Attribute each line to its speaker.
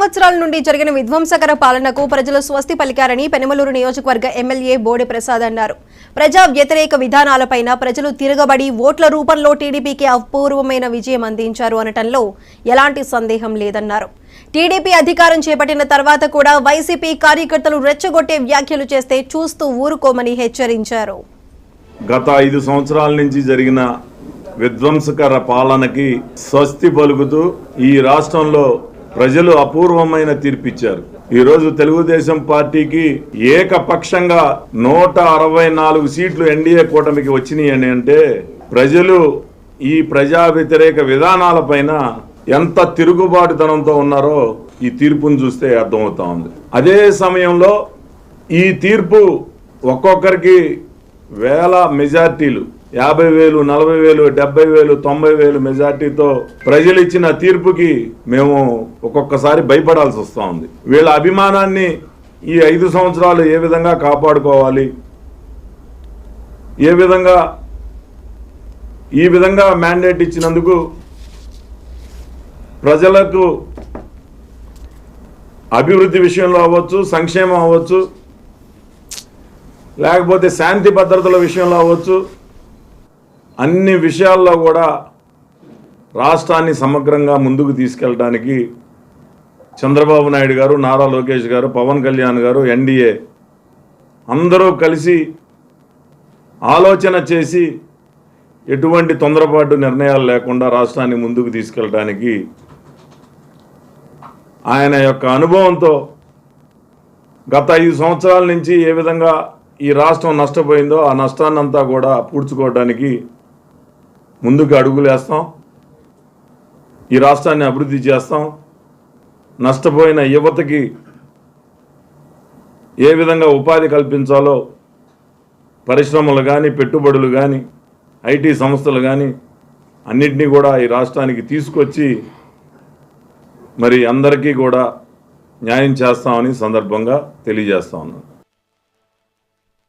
Speaker 1: సంవత్సరాల నుండి జరిగిన విధ్వంసకర పాలనకు ప్రజలు స్వస్తి పలికారని పెనమలూరు నియోజకవర్గ ఎమ్మెల్యే బోడే ప్రసాద్ అన్నారు. ప్రజా వ్యతిరేక విధానాలపైన ప్రజలు తిరగబడి ఓట్ల రూపంలో టీడీపీకి అపూర్వమైన విజయం అందించారు అనటంలో ఎలాంటి సందేహం లేదన్నారు. టీడీపీ అధికారం చేపట్టిన తర్వాత కూడా వైసీపీ కార్యకర్తలు రెచ్చగొట్టే వ్యాఖ్యలు చేస్తే చూస్తూ ఊరుకోమని హెచ్చరించారు.
Speaker 2: గత 5 సంవత్సరాల నుంచి జరిగిన విధ్వంసకర పాలనకి స్వస్తి పలుకుతూ ఈ రాష్ట్రంలో ప్రజలు అపూర్వమైన తీర్పిచ్చారు. ఈరోజు తెలుగుదేశం పార్టీకి ఏకపక్షంగా 164 సీట్లు ఎన్డీఏ కూటమికి వచ్చినాయి అని అంటే ప్రజలు ఈ ప్రజా వ్యతిరేక విధానాలపైన ఎంత తిరుగుబాటుతనంతో ఉన్నారో ఈ తీర్పును చూస్తే అర్థమవుతా ఉంది. అదే సమయంలో ఈ తీర్పు ఒక్కొక్కరికి వేల మెజార్టీలు 50,000, 40,000, 70,000, 90,000 మెజార్టీతో ప్రజలు ఇచ్చిన తీర్పుకి మేము ఒక్కొక్కసారి భయపడాల్సి వస్తూ ఉంది. వీళ్ళ అభిమానాన్ని ఈ 5 సంవత్సరాలు ఏ విధంగా కాపాడుకోవాలి, ఈ విధంగా మ్యాండేట్ ఇచ్చినందుకు ప్రజలకు అభివృద్ధి విషయంలో అవ్వచ్చు, సంక్షేమం అవ్వచ్చు, లేకపోతే శాంతి భద్రతల విషయంలో అవ్వచ్చు, అన్ని విషయాల్లో కూడా రాష్ట్రాన్ని సమగ్రంగా ముందుకు తీసుకెళ్ళడానికి చంద్రబాబు నాయుడు గారు, నారా లోకేష్ గారు, పవన్ కళ్యాణ్ గారు, ఎన్డీఏ అందరూ కలిసి ఆలోచన చేసి ఎటువంటి తొందరపాటు నిర్ణయాలు లేకుండా రాష్ట్రాన్ని ముందుకు తీసుకెళ్ళడానికి ఆయన యొక్క అనుభవంతో గత 5 సంవత్సరాల నుంచి ఏ విధంగా ఈ రాష్ట్రం నష్టపోయిందో ఆ నష్టాన్నంతా కూడా పూడ్చుకోవడానికి ముందుకు అడుగులేస్తాం. ఈ రాష్ట్రాన్ని అభివృద్ధి చేస్తాం. నష్టపోయిన యువతకి ఏ విధంగా ఉపాధి కల్పించాలో పరిశ్రమలు కానీ, పెట్టుబడులు కానీ, ఐటీ సంస్థలు కానీ అన్నింటినీ కూడా ఈ రాష్ట్రానికి తీసుకొచ్చి మరి అందరికీ కూడా న్యాయం చేస్తామని సందర్భంగా తెలియజేస్తా ఉన్నాను.